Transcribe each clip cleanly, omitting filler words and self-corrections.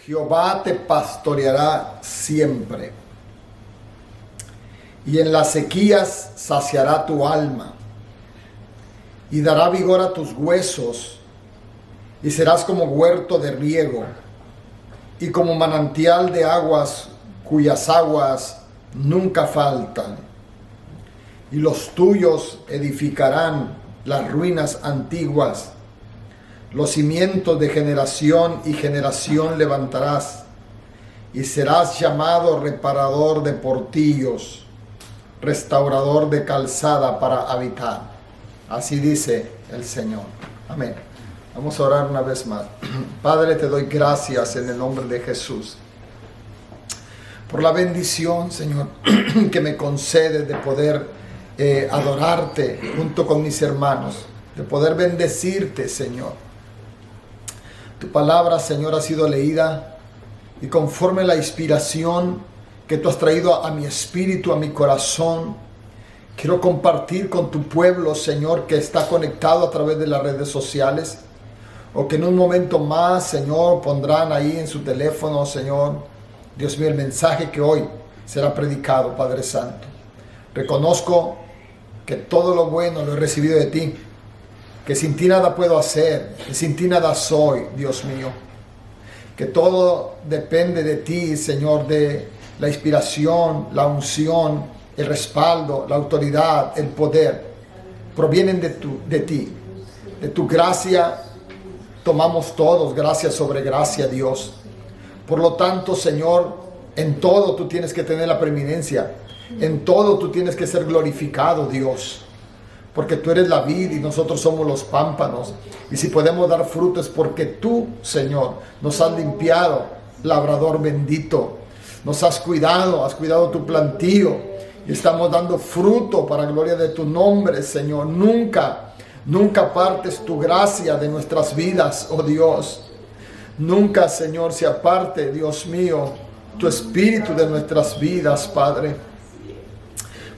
Jehová te pastoreará siempre, y en las sequías saciará tu alma, y dará vigor a tus huesos, y serás como huerto de riego, y como manantial de aguas cuyas aguas nunca faltan. Y los tuyos edificarán las ruinas antiguas, los cimientos de generación y generación levantarás, y serás llamado reparador de portillos, restaurador de calzada para habitar. Así dice el Señor. Amén. Vamos a orar una vez más. Padre, te doy gracias en el nombre de Jesús por la bendición, Señor, que me concedes de poder adorarte junto con mis hermanos, de poder bendecirte, Señor. Tu palabra, Señor, ha sido leída y conforme la inspiración que tú has traído a mi espíritu, a mi corazón, quiero compartir con tu pueblo, Señor, que está conectado a través de las redes sociales, o que en un momento más, Señor, pondrán ahí en su teléfono, Señor, Dios mío, el mensaje que hoy será predicado, Padre Santo. Reconozco que todo lo bueno lo he recibido de ti, que sin ti nada puedo hacer, que sin ti nada soy, Dios mío. Que todo depende de ti, Señor, de la inspiración, la unción, el respaldo, la autoridad, el poder. Provienen de ti. De tu gracia tomamos todos gracia sobre gracia, Dios. Por lo tanto, Señor, en todo tú tienes que tener la preeminencia. En todo tú tienes que ser glorificado, Dios. Porque tú eres la vid y nosotros somos los pámpanos. Y si podemos dar fruto es porque tú, Señor, nos has limpiado, labrador bendito. Nos has cuidado tu plantío. Y estamos dando fruto para gloria de tu nombre, Señor. Nunca partes tu gracia de nuestras vidas, oh Dios. Nunca, Señor, se aparte, Dios mío, tu espíritu de nuestras vidas, Padre.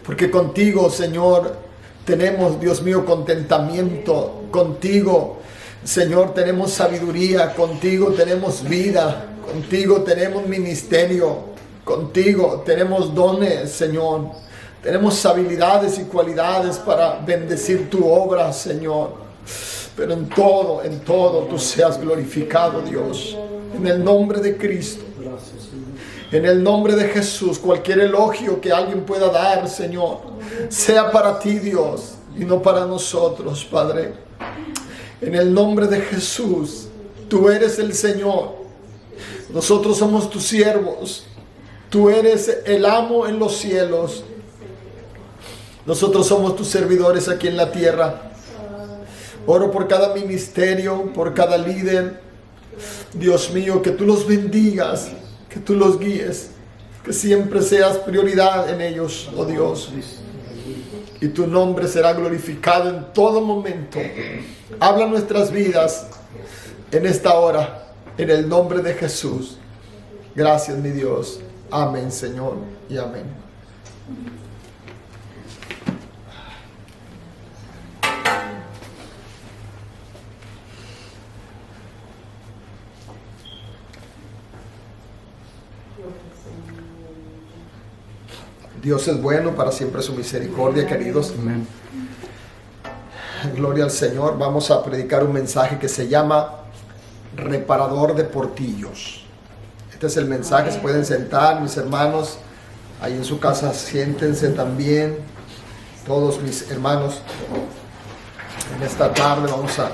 Porque contigo, Señor, tenemos, Dios mío, contentamiento. Contigo, Señor, tenemos sabiduría. Contigo tenemos vida. Contigo tenemos ministerio. Contigo tenemos dones, Señor. Tenemos habilidades y cualidades para bendecir tu obra, Señor. Pero en todo tú seas glorificado, Dios. En el nombre de Cristo. En el nombre de Jesús, cualquier elogio que alguien pueda dar, Señor, sea para ti, Dios, y no para nosotros, Padre. En el nombre de Jesús, tú eres el Señor. Nosotros somos tus siervos. Tú eres el amo en los cielos. Nosotros somos tus servidores aquí en la tierra. Oro por cada ministerio, por cada líder. Dios mío, que tú los bendigas, que tú los guíes, que siempre seas prioridad en ellos, oh Dios. Y tu nombre será glorificado en todo momento. Habla nuestras vidas en esta hora, en el nombre de Jesús. Gracias, mi Dios. Amén, Señor, y amén. Dios es bueno, para siempre su misericordia, queridos. Amén. Gloria al Señor. Vamos a predicar un mensaje que se llama Reparador de Portillos. Este es el mensaje. Se pueden sentar, mis hermanos. Ahí en su casa, siéntense también. Todos mis hermanos. En esta tarde vamos a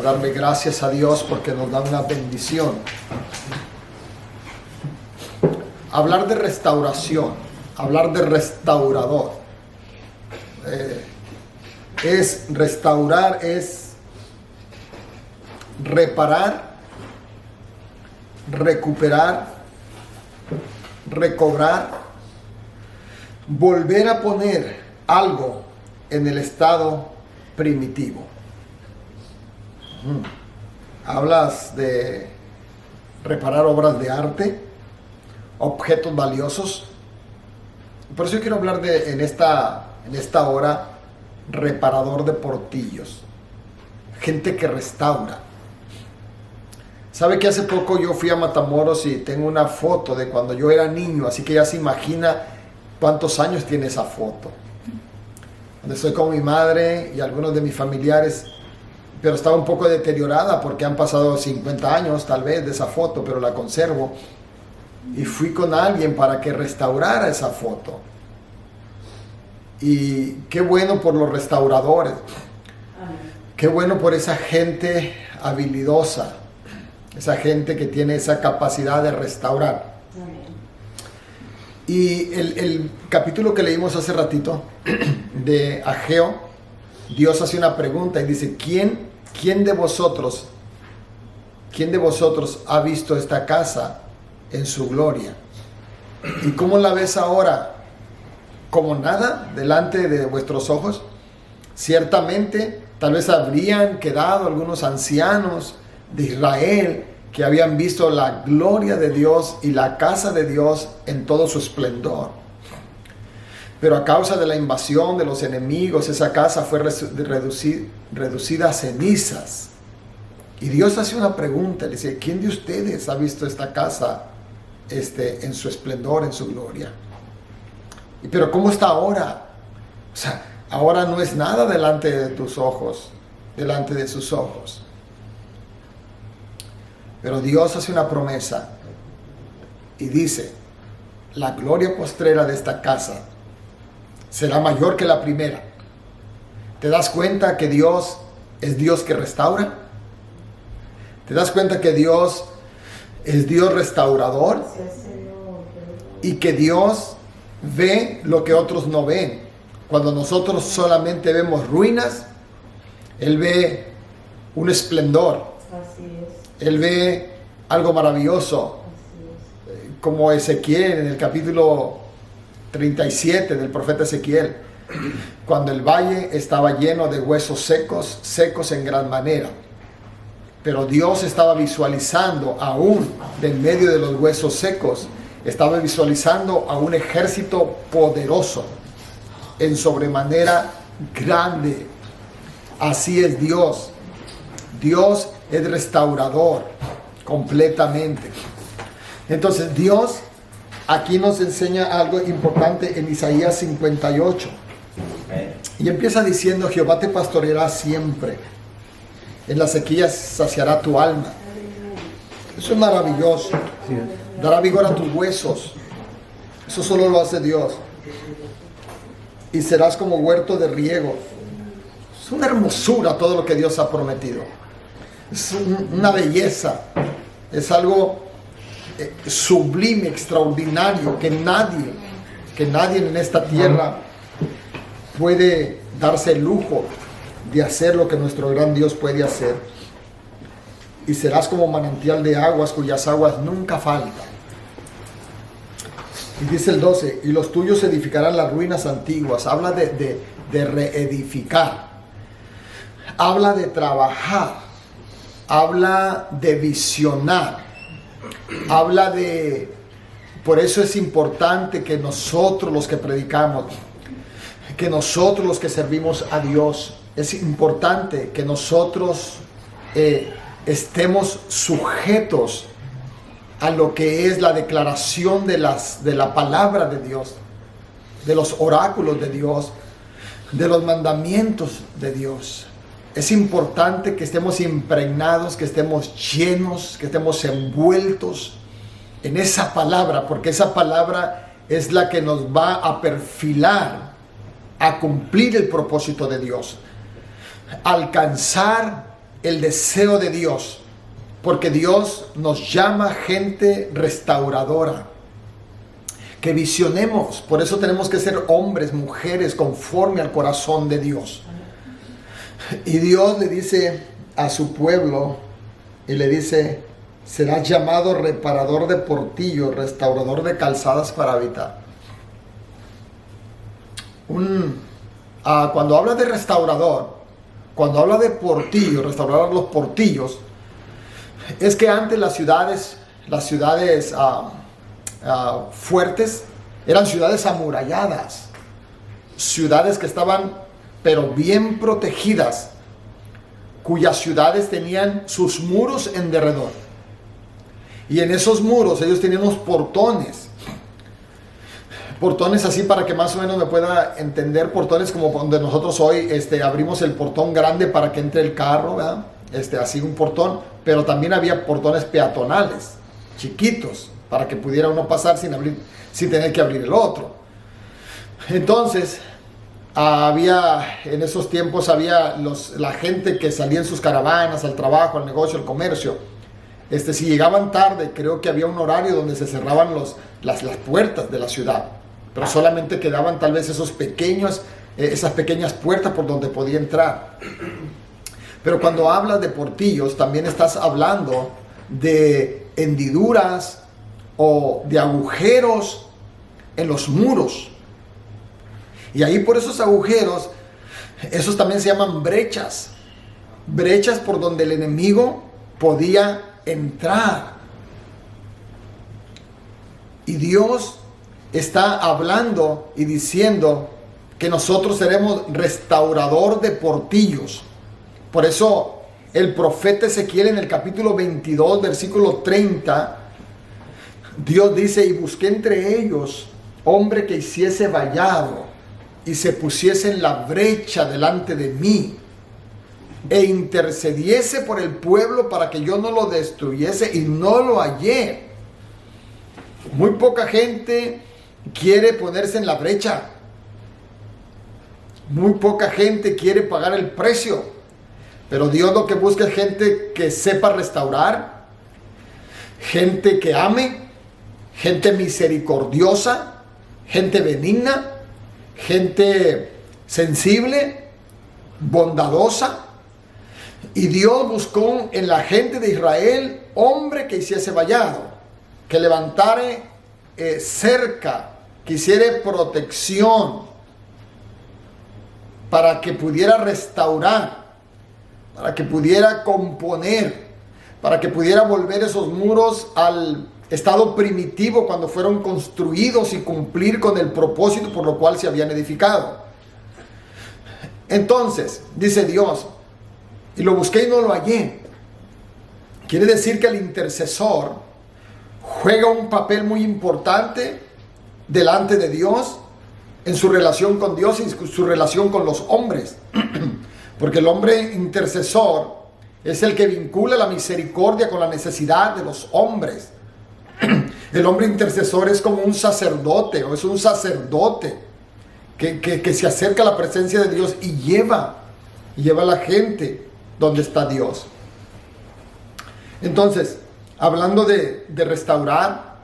darle gracias a Dios porque nos da una bendición. Hablar de restauración. Hablar de restaurador. Es restaurar, es reparar, recuperar, recobrar, volver a poner algo en el estado primitivo. Hablas de reparar obras de arte, objetos valiosos. Por eso yo quiero hablar en esta hora, reparador de portillos. Gente que restaura. ¿Sabe que hace poco yo fui a Matamoros y tengo una foto de cuando yo era niño? Así que ya se imagina cuántos años tiene esa foto. Donde estoy con mi madre y algunos de mis familiares, pero estaba un poco deteriorada porque han pasado 50 años tal vez de esa foto, pero la conservo. Y fui con alguien para que restaurara esa foto. Y qué bueno por los restauradores. Qué bueno por esa gente habilidosa. Esa gente que tiene esa capacidad de restaurar. Y el capítulo que leímos hace ratito de Ageo, Dios hace una pregunta y dice, ¿quién de vosotros ha visto esta casa en su gloria? ¿Y cómo la ves ahora? ¿Como nada delante de vuestros ojos? Ciertamente, tal vez habrían quedado algunos ancianos de Israel que habían visto la gloria de Dios y la casa de Dios en todo su esplendor. Pero a causa de la invasión de los enemigos, esa casa fue reducida a cenizas. Y Dios hace una pregunta, le dice, ¿quién de ustedes ha visto esta casa en su esplendor, en su gloria? Pero ¿cómo está ahora? O sea, ahora no es nada delante de tus ojos, delante de sus ojos. Pero Dios hace una promesa y dice, la gloria postrera de esta casa será mayor que la primera. ¿Te das cuenta que Dios es Dios que restaura? ¿Te das cuenta que Dios es Dios restaurador? Y que Dios ve lo que otros no ven. Cuando nosotros solamente vemos ruinas, Él ve un esplendor. Él ve algo maravilloso. Como Ezequiel en el capítulo 37 del profeta Ezequiel, cuando el valle estaba lleno de huesos secos en gran manera. Pero Dios estaba visualizando aún del medio de los huesos secos, estaba visualizando a un ejército poderoso, en sobremanera grande. Así es Dios. Dios es restaurador completamente. Entonces Dios aquí nos enseña algo importante en Isaías 58. Y empieza diciendo, Jehová te pastoreará siempre. En las sequías saciará tu alma. Eso es maravilloso. Dará vigor a tus huesos. Eso solo lo hace Dios. Y serás como huerto de riego. Es una hermosura todo lo que Dios ha prometido. Es una belleza. Es algo sublime, extraordinario, que nadie en esta tierra puede darse el lujo de hacer lo que nuestro gran Dios puede hacer. Y serás como manantial de aguas cuyas aguas nunca faltan. Y dice el 12, y los tuyos edificarán las ruinas antiguas. Habla de reedificar. Habla de trabajar. Habla de visionar. Habla de... Por eso es importante que nosotros los que predicamos, que nosotros los que servimos a Dios, es importante que nosotros estemos sujetos a lo que es la declaración de la palabra de Dios, de los oráculos de Dios, de los mandamientos de Dios. Es importante que estemos impregnados, que estemos llenos, que estemos envueltos en esa palabra, porque esa palabra es la que nos va a perfilar a cumplir el propósito de Dios, alcanzar el deseo de Dios, porque Dios nos llama gente restauradora, que visionemos. Por eso tenemos que ser hombres, mujeres conforme al corazón de Dios. Y Dios le dice a su pueblo, y le dice, serás llamado reparador de portillos, restaurador de calzadas para habitar. Cuando habla de restaurador, cuando habla de portillo, restaurar los portillos, es que antes las ciudades fuertes eran ciudades amuralladas, ciudades que estaban pero bien protegidas, cuyas ciudades tenían sus muros en derredor. Y en esos muros ellos tenían unos portones. Portones así para que más o menos me pueda entender. Portones como donde nosotros hoy abrimos el portón grande para que entre el carro, ¿verdad? Así un portón. Pero también había portones peatonales, chiquitos, para que pudiera uno pasar sin tener que abrir el otro. Entonces, en esos tiempos había la gente que salía en sus caravanas al trabajo, al negocio, al comercio. Si llegaban tarde, creo que había un horario donde se cerraban las puertas de la ciudad, pero solamente quedaban tal vez esas pequeñas puertas por donde podía entrar. Pero cuando hablas de portillos, también estás hablando de hendiduras o de agujeros en los muros. Y ahí por esos agujeros, esos también se llaman brechas. Brechas por donde el enemigo podía entrar. Y Dios está hablando y diciendo que nosotros seremos restaurador de portillos. Por eso el profeta Ezequiel en el capítulo 22, versículo 30, Dios dice: y busqué entre ellos hombre que hiciese vallado y se pusiese en la brecha delante de mí, e intercediese por el pueblo para que yo no lo destruyese, y no lo hallé. Muy poca gente quiere ponerse en la brecha. Muy poca gente quiere pagar el precio. Pero Dios lo que busca es gente que sepa restaurar, gente que ame, gente misericordiosa, gente benigna, gente sensible, bondadosa. Y Dios buscó en la gente de Israel hombre que hiciese vallado, que levantare cerca, que hiciera protección, para que pudiera restaurar, para que pudiera componer, para que pudiera volver esos muros al estado primitivo cuando fueron construidos y cumplir con el propósito por lo cual se habían edificado. Entonces, dice Dios, y lo busqué y no lo hallé. Quiere decir que el intercesor juega un papel muy importante delante de Dios, en su relación con Dios y su relación con los hombres. Porque el hombre intercesor es el que vincula la misericordia con la necesidad de los hombres. El hombre intercesor es como un sacerdote, o es un sacerdote que se acerca a la presencia de Dios y lleva a la gente donde está Dios. Entonces, hablando de restaurar,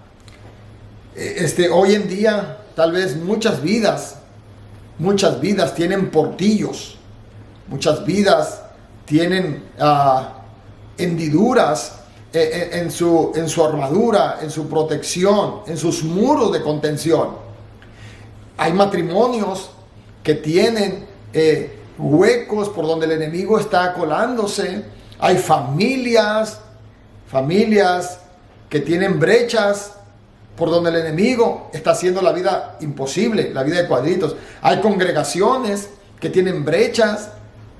hoy en día tal vez muchas vidas tienen portillos, muchas vidas tienen hendiduras en su armadura, en su protección, en sus muros de contención. Hay matrimonios que tienen huecos por donde el enemigo está colándose. Hay familias que tienen brechas por donde el enemigo está haciendo la vida imposible, la vida de cuadritos. Hay congregaciones que tienen brechas,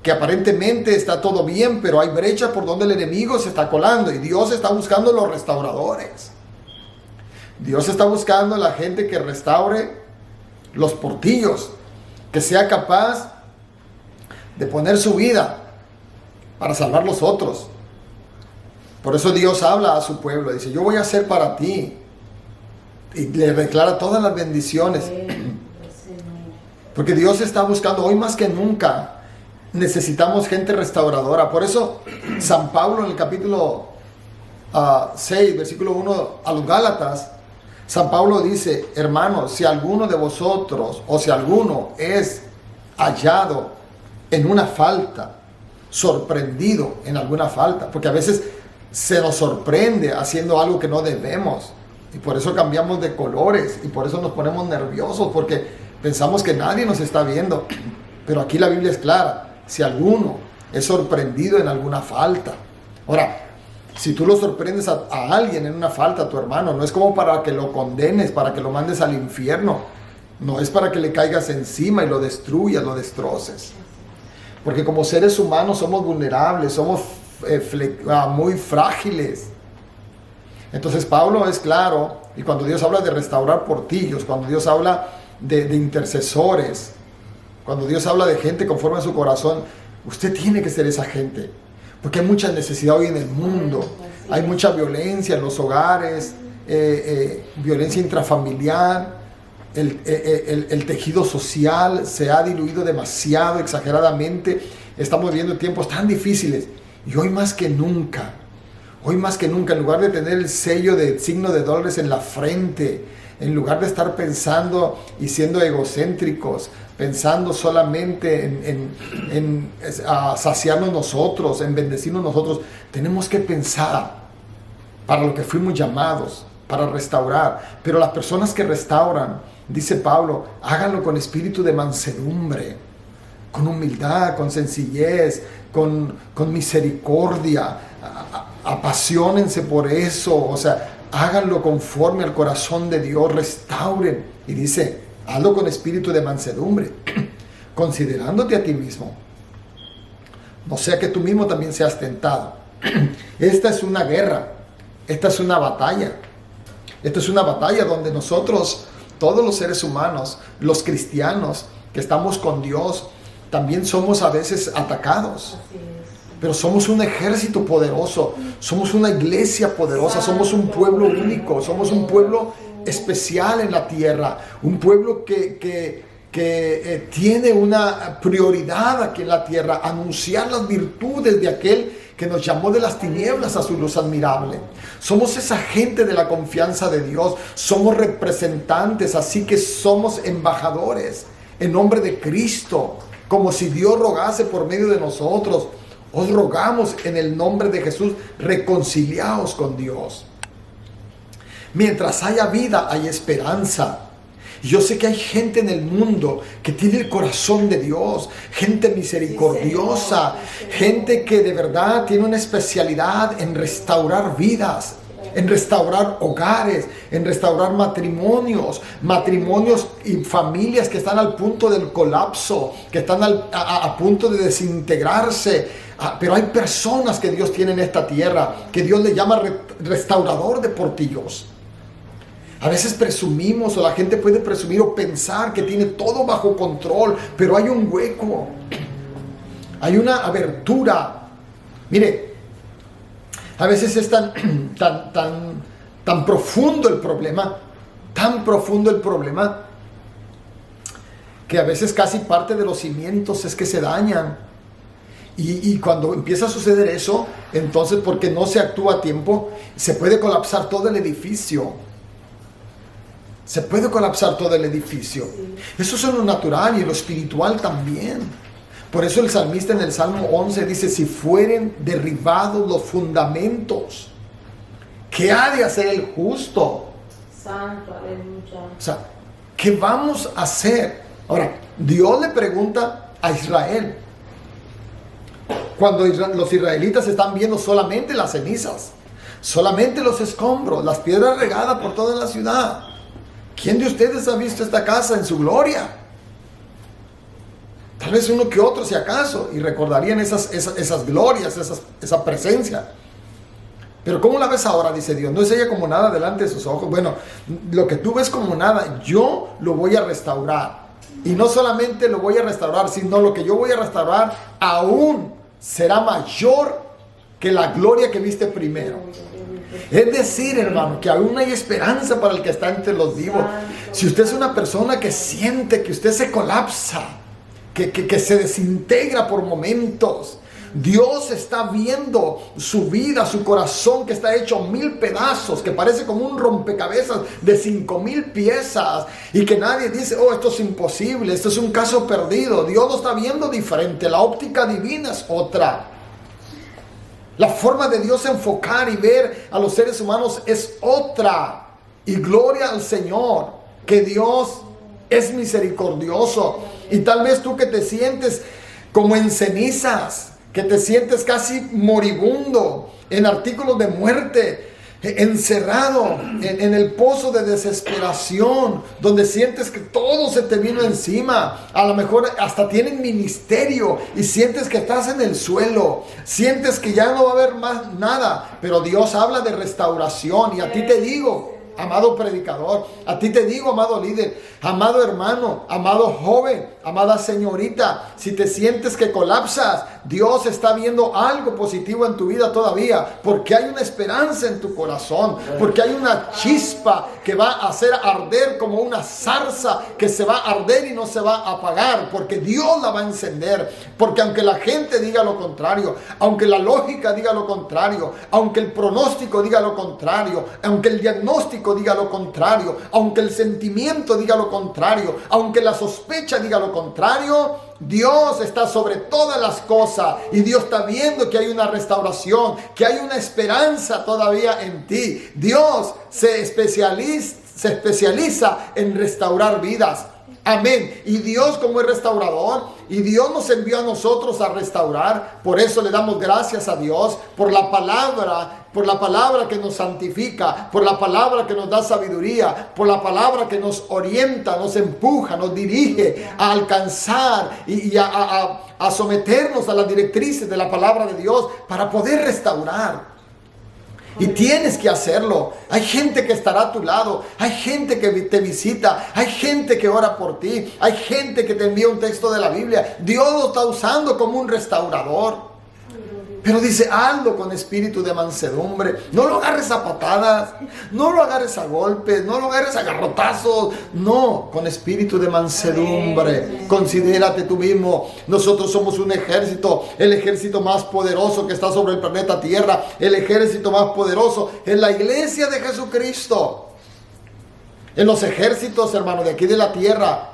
que aparentemente está todo bien, pero hay brechas por donde el enemigo se está colando, y Dios está buscando los restauradores. Dios está buscando a la gente que restaure los portillos, que sea capaz de poner su vida para salvar los otros. Por eso Dios habla a su pueblo, dice: yo voy a hacer para ti, y le declara todas las bendiciones. Porque Dios está buscando, hoy más que nunca necesitamos gente restauradora. Por eso San Pablo en el capítulo 6, versículo 1 a los Gálatas, San Pablo dice: hermanos, si alguno de vosotros, o si alguno es hallado en una falta, sorprendido en alguna falta, porque a veces se nos sorprende haciendo algo que no debemos, y por eso cambiamos de colores, y por eso nos ponemos nerviosos, porque pensamos que nadie nos está viendo. Pero aquí la Biblia es clara: si alguno es sorprendido en alguna falta. Ahora, si tú lo sorprendes a alguien en una falta, a tu hermano, no es como para que lo condenes, para que lo mandes al infierno. No es para que le caigas encima y lo destruyas, lo destroces. Porque como seres humanos somos vulnerables, somos muy frágiles. Entonces Pablo es claro, y cuando Dios habla de restaurar portillos, cuando Dios habla de intercesores, cuando Dios habla de gente conforme a su corazón, usted tiene que ser esa gente, porque hay mucha necesidad hoy en el mundo, hay mucha violencia en los hogares, violencia intrafamiliar, el tejido social se ha diluido demasiado, exageradamente. Estamos viviendo tiempos tan difíciles y hoy más que nunca, en lugar de tener el sello de signo de dólares en la frente, en lugar de estar pensando y siendo egocéntricos, pensando solamente en saciarnos nosotros, en bendecirnos nosotros, tenemos que pensar para lo que fuimos llamados, para restaurar. Pero las personas que restauran, dice Pablo, háganlo con espíritu de mansedumbre, con humildad, con sencillez, con misericordia. Apasionense por eso, o sea, háganlo conforme al corazón de Dios, restauren. Y dice, hazlo con espíritu de mansedumbre, considerándote a ti mismo, no sea que tú mismo también seas tentado. Esta es una guerra, esta es una batalla. Esta es una batalla donde nosotros, todos los seres humanos, los cristianos que estamos con Dios, también somos a veces atacados. Pero somos un ejército poderoso, somos una iglesia poderosa, somos un pueblo único, somos un pueblo especial en la tierra, un pueblo que tiene una prioridad aquí en la tierra, anunciar las virtudes de aquel que nos llamó de las tinieblas a su luz admirable. Somos esa gente de la confianza de Dios, somos representantes, así que somos embajadores en nombre de Cristo, como si Dios rogase por medio de nosotros. Os rogamos en el nombre de Jesús, reconciliaos con Dios. Mientras haya vida, hay esperanza. Yo sé que hay gente en el mundo que tiene el corazón de Dios, gente misericordiosa, gente que de verdad tiene una especialidad en restaurar vidas, en restaurar hogares, en restaurar matrimonios y familias que están al punto del colapso, que están a punto de desintegrarse. Pero hay personas que Dios tiene en esta tierra, que Dios le llama restaurador de portillos. A veces presumimos, o la gente puede presumir o pensar que tiene todo bajo control, pero hay un hueco, hay una abertura. Mire, a veces es tan profundo el problema, que a veces casi parte de los cimientos es que se dañan. Y cuando empieza a suceder eso, entonces porque no se actúa a tiempo, se puede colapsar todo el edificio. Eso es en lo natural y en lo espiritual también. Por eso el salmista en el Salmo 11 dice, si fueren derribados los fundamentos, ¿qué ha de hacer el justo? Santo, aleluya. O sea, ¿qué vamos a hacer? Ahora, Dios le pregunta a Israel, cuando los israelitas están viendo solamente las cenizas, solamente los escombros, las piedras regadas por toda la ciudad. ¿Quién de ustedes ha visto esta casa en su gloria? Tal vez uno que otro, si acaso, y recordarían esas glorias, esa presencia. Pero ¿cómo la ves ahora? Dice Dios. ¿No es ella como nada delante de sus ojos? Bueno, lo que tú ves como nada, yo lo voy a restaurar. Y no solamente lo voy a restaurar, sino lo que yo voy a restaurar aún será mayor que la gloria que viste primero. Es decir, hermano, que aún hay esperanza para el que está entre los vivos. Si usted es una persona que siente que usted se colapsa, que se desintegra por momentos, Dios está viendo su vida, su corazón que está hecho 1000 pedazos, que parece como un rompecabezas de 5000 piezas, y que nadie dice, oh, esto es imposible, esto es un caso perdido. Dios lo está viendo diferente, la óptica divina es otra. La forma de Dios enfocar y ver a los seres humanos es otra. Y gloria al Señor, que Dios es misericordioso. Y tal vez tú que te sientes como en cenizas, que te sientes casi moribundo, en artículos de muerte, encerrado en el pozo de desesperación, donde sientes que todo se te vino encima, a lo mejor hasta tienen ministerio y sientes que estás en el suelo, sientes que ya no va a haber más nada, pero Dios habla de restauración. Y a ti te digo, amado predicador, a ti te digo, amado líder, amado hermano, amado joven, amada señorita, si te sientes que colapsas, Dios está viendo algo positivo en tu vida todavía, porque hay una esperanza en tu corazón, porque hay una chispa que va a hacer arder como una zarza que se va a arder y no se va a apagar, porque Dios la va a encender. Porque aunque la gente diga lo contrario, aunque la lógica diga lo contrario, aunque el pronóstico diga lo contrario, aunque el diagnóstico diga lo contrario, aunque el sentimiento diga lo contrario, aunque la sospecha diga lo contrario, Dios está sobre todas las cosas y Dios está viendo que hay una restauración, que hay una esperanza todavía en ti. Dios se especializa en restaurar vidas. Amén. Y Dios, como es restaurador, y Dios nos envió a nosotros a restaurar. Por eso le damos gracias a Dios por la palabra que nos santifica, por la palabra que nos da sabiduría, por la palabra que nos orienta, nos empuja, nos dirige a alcanzar y a someternos a las directrices de la palabra de Dios para poder restaurar. Y tienes que hacerlo. Hay gente que estará a tu lado, hay gente que te visita, hay gente que ora por ti, hay gente que te envía un texto de la Biblia. Dios lo está usando como un restaurador. Pero dice, hazlo con espíritu de mansedumbre. No lo agarres a patadas, no lo agarres a golpes, no lo agarres a garrotazos. No, con espíritu de mansedumbre. Considérate tú mismo. Nosotros somos un ejército, el ejército más poderoso que está sobre el planeta Tierra. El ejército más poderoso es la iglesia de Jesucristo. En los ejércitos, hermano, de aquí de la tierra,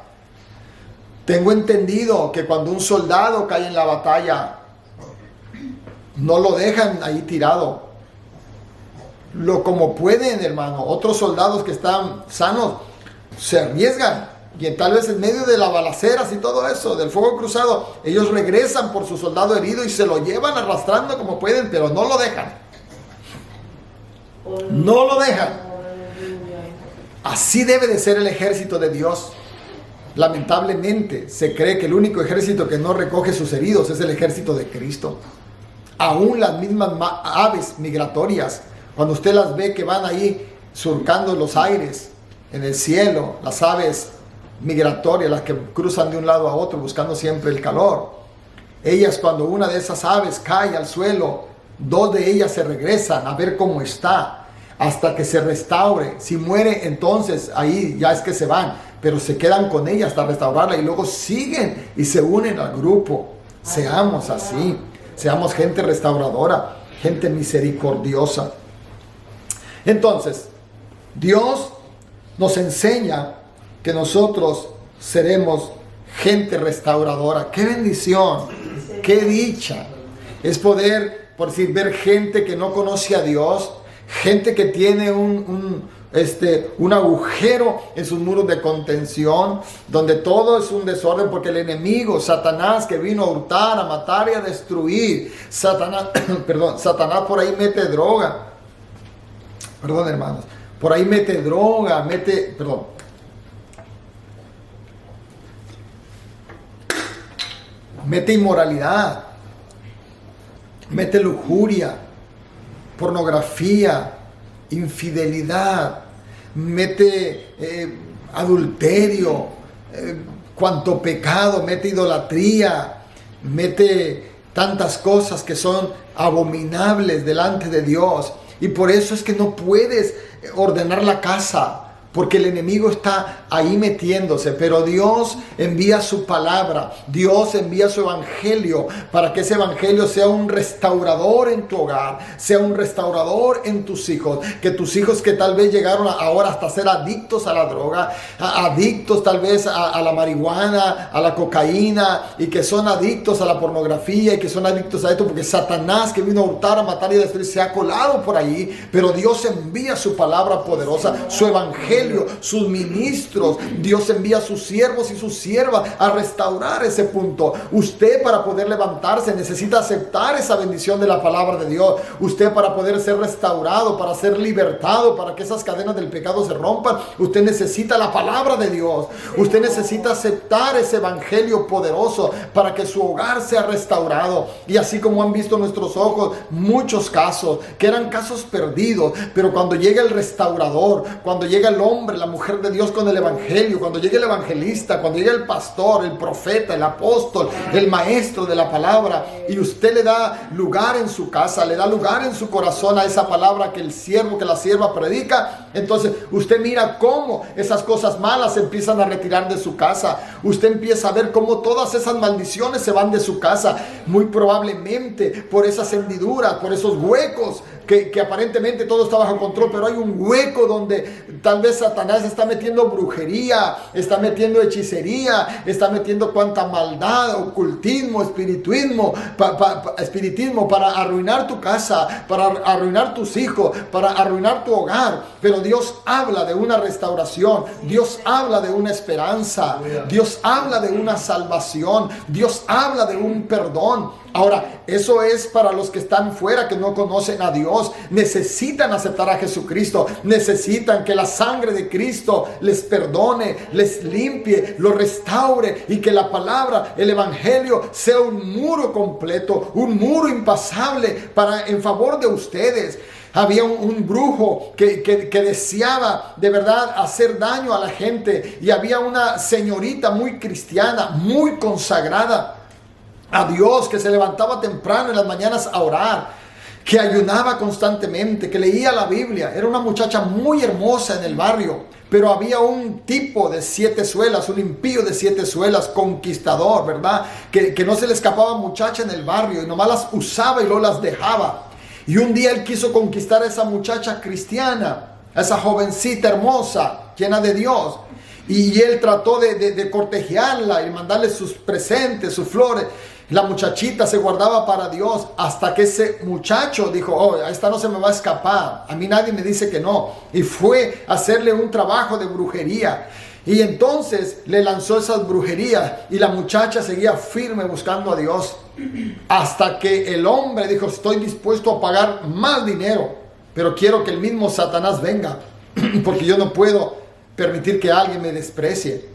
tengo entendido que cuando un soldado cae en la batalla, no lo dejan ahí tirado. Como pueden, hermano. Otros soldados que están sanos se arriesgan. Y tal vez en medio de las balaceras y todo eso, del fuego cruzado, ellos regresan por su soldado herido y se lo llevan arrastrando como pueden, pero no lo dejan. No lo dejan. Así debe de ser el ejército de Dios. Lamentablemente, se cree que el único ejército que no recoge sus heridos es el ejército de Cristo. Aún las mismas aves migratorias, cuando usted las ve que van ahí surcando los aires, en el cielo, las aves migratorias, las que cruzan de un lado a otro buscando siempre el calor. Ellas, cuando una de esas aves cae al suelo, dos de ellas se regresan a ver cómo está, hasta que se restaure. Si muere, entonces ahí ya es que se van, pero se quedan con ella hasta restaurarla y luego siguen y se unen al grupo. Seamos así. Seamos gente restauradora, gente misericordiosa. Entonces, Dios nos enseña que nosotros seremos gente restauradora. ¡Qué bendición! ¡Qué dicha! Es poder, por decir, ver gente que no conoce a Dios, gente que tiene un agujero en sus muros de contención, donde todo es un desorden, porque el enemigo, Satanás, que vino a hurtar, a matar y a destruir, Satanás por ahí mete droga, hermanos, por ahí mete droga, mete inmoralidad, mete lujuria, pornografía, infidelidad, mete adulterio, cuanto pecado, mete idolatría, mete tantas cosas que son abominables delante de Dios. Y por eso es que no puedes ordenar la casa, porque el enemigo está ahí metiéndose. Pero Dios envía su palabra, Dios envía su evangelio, para que ese evangelio sea un restaurador en tu hogar, sea un restaurador en tus hijos. Que tus hijos, que tal vez llegaron ahora hasta ser adictos a la droga, adictos tal vez a la marihuana, a la cocaína, y que son adictos a la pornografía, y que son adictos a esto, porque Satanás, que vino a hurtar, a matar y a destruir, se ha colado por ahí. Pero Dios envía su palabra poderosa, su evangelio, evangelio, sus ministros. Dios envía a sus siervos y sus siervas a restaurar ese punto. Usted, para poder levantarse, necesita aceptar esa bendición de la palabra de Dios. Usted, para poder ser restaurado, para ser libertado, para que esas cadenas del pecado se rompan, usted necesita la palabra de Dios. Usted necesita aceptar ese evangelio poderoso para que su hogar sea restaurado. Y así como han visto nuestros ojos muchos casos que eran casos perdidos, pero cuando llega el restaurador, cuando llega el hombre, la mujer de Dios con el evangelio, cuando llega el evangelista, cuando llega el pastor, el profeta, el apóstol, el maestro de la palabra, y usted le da lugar en su casa, le da lugar en su corazón a esa palabra que el siervo, que la sierva predica, entonces usted mira cómo esas cosas malas se empiezan a retirar de su casa. Usted empieza a ver cómo todas esas maldiciones se van de su casa, muy probablemente por esas hendiduras, por esos huecos que aparentemente todo está bajo control, pero hay un hueco donde tal vez Satanás está metiendo brujería, está metiendo hechicería, está metiendo cuanta maldad, ocultismo, espiritismo para arruinar tu casa, para arruinar tus hijos, para arruinar tu hogar. Pero Dios habla de una restauración, Dios habla de una esperanza, Dios habla de una salvación, Dios habla de un perdón. Ahora, eso es para los que están fuera, que no conocen a Dios. Necesitan aceptar a Jesucristo. Necesitan que la sangre de Cristo les perdone, les limpie, los restaure, y que la palabra, el evangelio, sea un muro completo, un muro impasable en favor de ustedes. Había un brujo que deseaba de verdad hacer daño a la gente, y había una señorita muy cristiana, muy consagrada a Dios, que se levantaba temprano en las mañanas a orar, que ayunaba constantemente, que leía la Biblia. Era una muchacha muy hermosa en el barrio, pero había un tipo de 7 suelas, un impío de 7 suelas, conquistador, ¿verdad? Que no se le escapaba muchacha en el barrio, y nomás las usaba y luego las dejaba. Y un día él quiso conquistar a esa muchacha cristiana, a esa jovencita hermosa, llena de Dios. Y él trató de cortejarla y mandarle sus presentes, sus flores. La muchachita se guardaba para Dios, hasta que ese muchacho dijo: oh, a esta no se me va a escapar, a mí nadie me dice que no. Y fue a hacerle un trabajo de brujería. Y entonces le lanzó esas brujerías, y la muchacha seguía firme buscando a Dios, hasta que el hombre dijo: estoy dispuesto a pagar más dinero, pero quiero que el mismo Satanás venga, porque yo no puedo permitir que alguien me desprecie.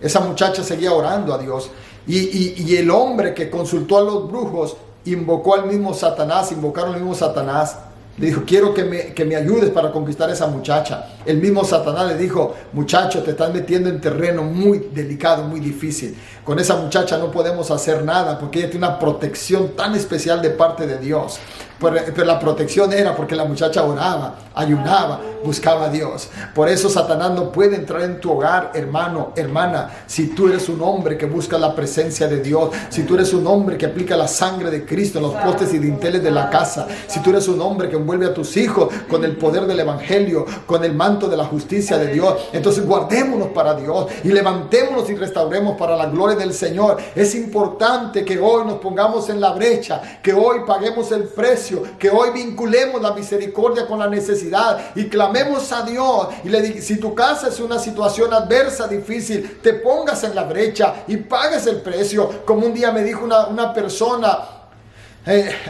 Esa muchacha seguía orando a Dios, y el hombre que consultó a los brujos invocó al mismo Satanás, invocaron al mismo Satanás. Le dijo: quiero que me ayudes para conquistar a esa muchacha. El mismo Satanás le dijo: muchacho, te estás metiendo en terreno muy delicado, muy difícil. Con esa muchacha no podemos hacer nada, porque ella tiene una protección tan especial de parte de Dios. Pero la protección era porque la muchacha oraba, ayunaba, buscaba a Dios. Por eso Satanás no puede entrar en tu hogar, hermano, hermana, si tú eres un hombre que busca la presencia de Dios, si tú eres un hombre que aplica la sangre de Cristo en los postes y dinteles de la casa, si tú eres un hombre que envuelve a tus hijos con el poder del evangelio, con el manto de la justicia de Dios. Entonces guardémonos para Dios y levantémonos y restauremos para la gloria del Señor. Es importante que hoy nos pongamos en la brecha, que hoy paguemos el precio, que hoy vinculemos la misericordia con la necesidad y clamemos a Dios. Y le digo: si tu casa es una situación adversa, difícil, te pongas en la brecha y pagues el precio. Como un día me dijo una persona,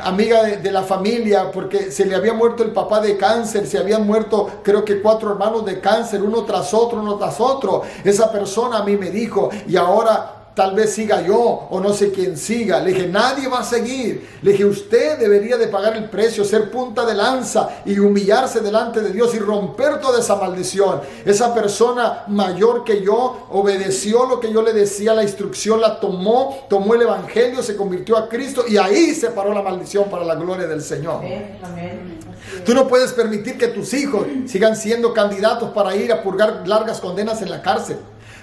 amiga de la familia, porque se le había muerto el papá de cáncer, se habían muerto creo que 4 hermanos de cáncer, uno tras otro. Esa persona a mí me dijo: y ahora tal vez siga yo o no sé quién siga. Le dije: nadie va a seguir. Le dije: usted debería de pagar el precio, ser punta de lanza y humillarse delante de Dios y romper toda esa maldición. Esa persona mayor que yo obedeció lo que yo le decía, la instrucción la tomó el evangelio, se convirtió a Cristo, y ahí se paró la maldición para la gloria del Señor. Amén. Tú no puedes permitir que tus hijos sigan siendo candidatos para ir a purgar largas condenas en la cárcel.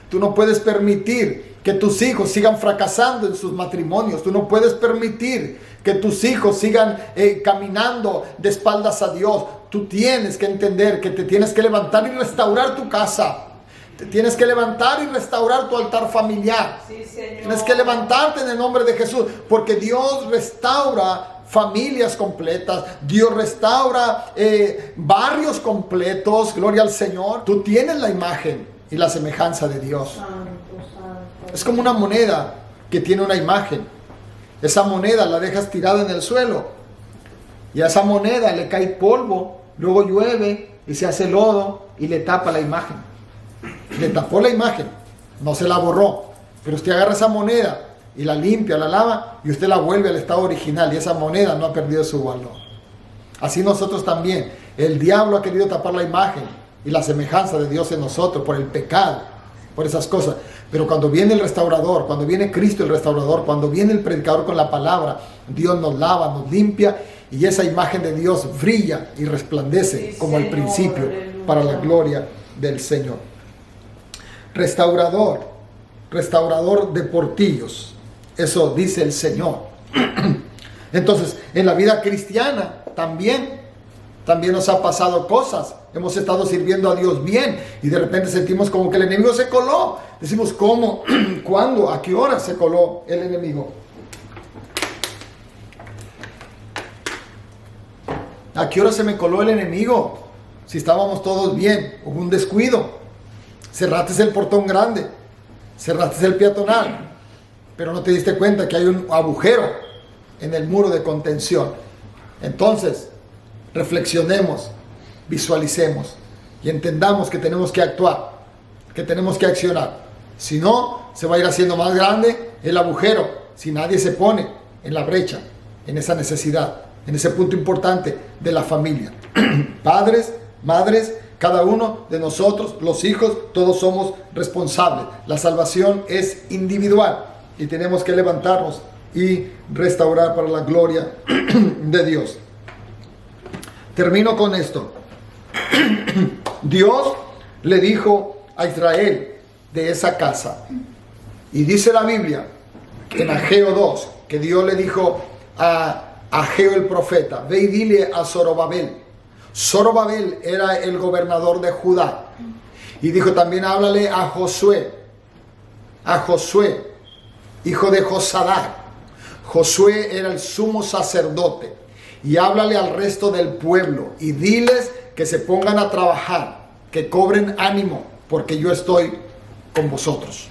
Tú no puedes permitir que tus hijos sigan fracasando en sus matrimonios. Tú no puedes permitir que tus hijos sigan caminando de espaldas a Dios. Tú tienes que entender que te tienes que levantar y restaurar tu casa. Te tienes que levantar y restaurar tu altar familiar. Sí, Señor. Tienes que levantarte en el nombre de Jesús, porque Dios restaura familias completas. Dios restaura barrios completos. Gloria al Señor. Tú tienes la imagen y la semejanza de Dios. Es como una moneda que tiene una imagen. Esa moneda la dejas tirada en el suelo y a esa moneda le cae polvo, luego llueve y se hace lodo y le tapa la imagen. Le tapó la imagen, no se la borró. Pero usted agarra esa moneda y la limpia, la lava y usted la vuelve al estado original y esa moneda no ha perdido su valor. Así nosotros también. El diablo ha querido tapar la imagen y la semejanza de Dios en nosotros por el pecado, por esas cosas. Pero cuando viene el restaurador, cuando viene Cristo el restaurador, cuando viene el predicador con la palabra, Dios nos lava, nos limpia y esa imagen de Dios brilla y resplandece Sí, como al Señor, principio aleluya. para la gloria del Señor. Restaurador de portillos. Eso dice el Señor. Entonces, en la vida cristiana también nos ha pasado cosas. Hemos estado sirviendo a Dios bien y de repente sentimos como que el enemigo se coló. Decimos, ¿cómo? ¿Cuándo? ¿A qué hora se coló el enemigo? ¿A qué hora se me coló el enemigo? Si estábamos todos bien, hubo un descuido. Cerraste el portón grande, cerraste el peatonal, pero no te diste cuenta que hay un agujero en el muro de contención. Entonces, reflexionemos, visualicemos y entendamos que tenemos que actuar, que tenemos que accionar. Si no, se va a ir haciendo más grande el agujero si nadie se pone en la brecha, en esa necesidad, en ese punto importante de la familia. Padres, madres, cada uno de nosotros, los hijos, todos somos responsables. La salvación es individual y tenemos que levantarnos y restaurar para la gloria de Dios. Termino con esto. Dios le dijo a Israel de esa casa, y dice la Biblia en Ageo 2 que Dios le dijo a Ageo el profeta: ve y dile a Zorobabel. Zorobabel era el gobernador de Judá, y dijo también: háblale a Josué, hijo de Josadac. Josué era el sumo sacerdote, y háblale al resto del pueblo y diles que se pongan a trabajar, que cobren ánimo, porque yo estoy con vosotros.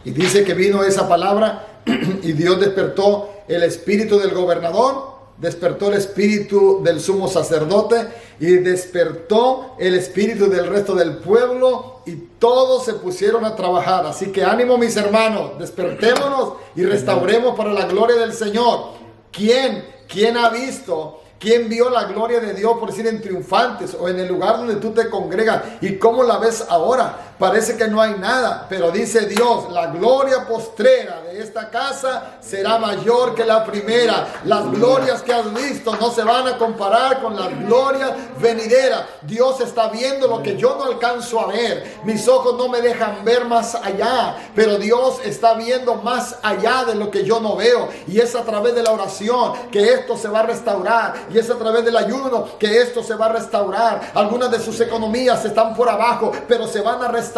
Y dice que vino esa palabra y Dios despertó el espíritu del gobernador, despertó el espíritu del sumo sacerdote y despertó el espíritu del resto del pueblo, y todos se pusieron a trabajar. Así que ánimo, mis hermanos, despertémonos y restauremos para la gloria del Señor. ¿Quién ha visto? ¿Quién vio la gloria de Dios, por decir, en Triunfantes o en el lugar donde tú te congregas? ¿Y cómo la ves ahora? Parece que no hay nada, pero dice Dios: la gloria postrera de esta casa será mayor que la primera. Las glorias que has visto no se van a comparar con las glorias venideras. Dios está viendo lo que yo no alcanzo a ver. Mis ojos no me dejan ver más allá, pero Dios está viendo más allá de lo que yo no veo. Y es a través de la oración que esto se va a restaurar. Y es a través del ayuno que esto se va a restaurar. Algunas de sus economías están por abajo, pero se van a restaurar.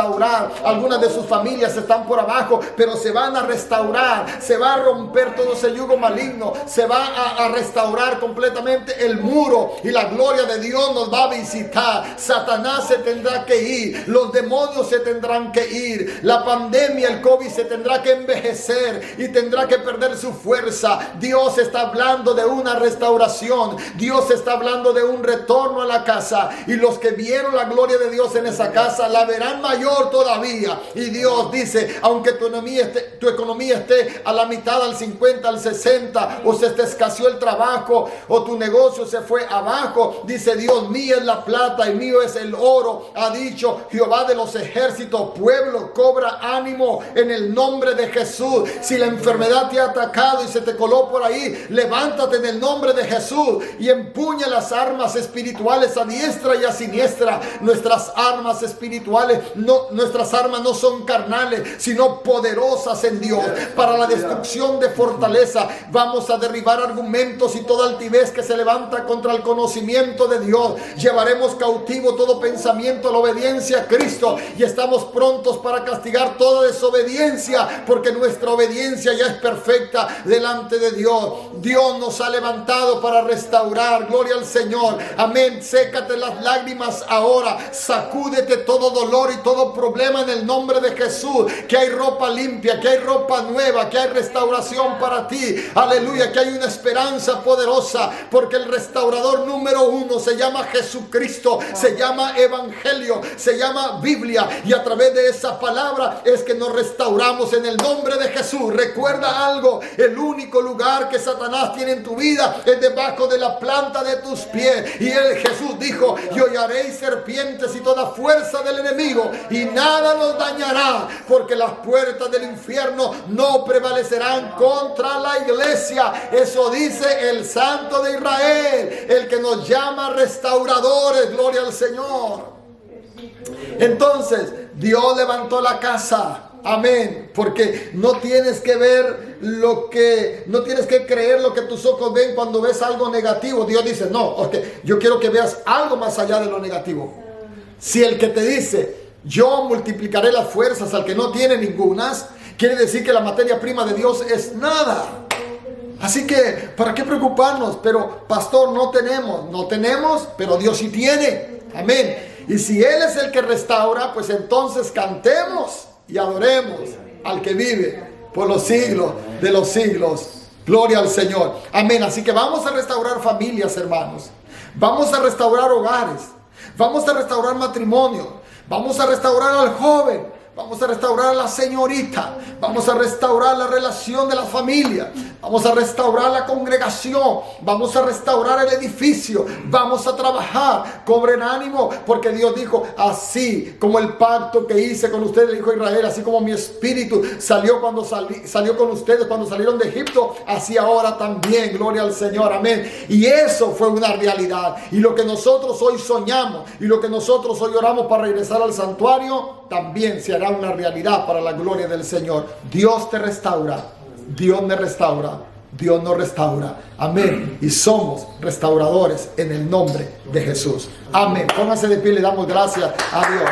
Algunas de sus familias están por abajo, pero se van a restaurar. Se va a romper todo ese yugo maligno. Se va a restaurar completamente el muro, y la gloria de Dios nos va a visitar. Satanás se tendrá que ir, los demonios se tendrán que ir, la pandemia, el COVID se tendrá que envejecer y tendrá que perder su fuerza. Dios está hablando de una restauración. Dios está hablando de un retorno a la casa, y los que vieron la gloria de Dios en esa casa la verán mayor todavía. Y Dios dice: aunque tu economía esté a la mitad, al 50, al 60, o se te escaseó el trabajo, o tu negocio se fue abajo, dice Dios: mía es la plata y mío es el oro, ha dicho Jehová de los ejércitos. Pueblo, cobra ánimo en el nombre de Jesús. Si la enfermedad te ha atacado y se te coló por ahí, levántate en el nombre de Jesús y empuña las armas espirituales a diestra y a siniestra. Nuestras armas espirituales nuestras armas no son carnales, sino poderosas en Dios para la destrucción de fortaleza. Vamos a derribar argumentos y toda altivez que se levanta contra el conocimiento de Dios. Llevaremos cautivo todo pensamiento a la obediencia a Cristo, y estamos prontos para castigar toda desobediencia, porque nuestra obediencia ya es perfecta delante de Dios. Dios nos ha levantado para restaurar. Gloria al Señor. Amén. Sécate las lágrimas ahora. Sacúdete todo dolor y todo problema en el nombre de Jesús. Que hay ropa limpia, que hay ropa nueva, que hay restauración para ti. Aleluya, que hay una esperanza poderosa, porque el restaurador número uno se llama Jesucristo, se llama Evangelio, se llama Biblia, y a través de esa palabra es que nos restauramos en el nombre de Jesús. Recuerda algo: el único lugar que Satanás tiene en tu vida es debajo de la planta de tus pies. Y Jesús dijo: y hollaréis serpientes y toda fuerza del enemigo, y nada nos dañará, porque las puertas del infierno no prevalecerán contra la iglesia. Eso dice el Santo de Israel, el que nos llama restauradores. Gloria al Señor. Entonces Dios levantó la casa. Amén. Porque no tienes que ver no tienes que creer lo que tus ojos ven cuando ves algo negativo. Dios dice: no, okay, yo quiero que veas algo más allá de lo negativo. Si el que te dice: yo multiplicaré las fuerzas al que no tiene ningunas, quiere decir que la materia prima de Dios es nada. Así que, ¿para qué preocuparnos? Pero, pastor, no tenemos, pero Dios sí tiene. Amén. Y si Él es el que restaura, pues entonces cantemos y adoremos al que vive por los siglos de los siglos. Gloria al Señor. Amén. Así que vamos a restaurar familias, hermanos. Vamos a restaurar hogares. Vamos a restaurar matrimonio. Vamos a restaurar al joven. Vamos a restaurar a la señorita. Vamos a restaurar la relación de la familia. Vamos a restaurar la congregación. Vamos a restaurar el edificio. Vamos a trabajar. Cobren ánimo, porque Dios dijo: así como el pacto que hice con ustedes, dijo Israel, así como mi espíritu salió con ustedes cuando salieron de Egipto, así ahora también. Gloria al Señor. Amén. Y eso fue una realidad. Y lo que nosotros hoy soñamos y lo que nosotros hoy oramos para regresar al santuario, también se hará una realidad para la gloria del Señor. Dios te restaura, Dios me restaura, Dios nos restaura. Amén. Y somos restauradores en el nombre de Jesús. Amén. Pónganse de pie y le damos gracias a Dios.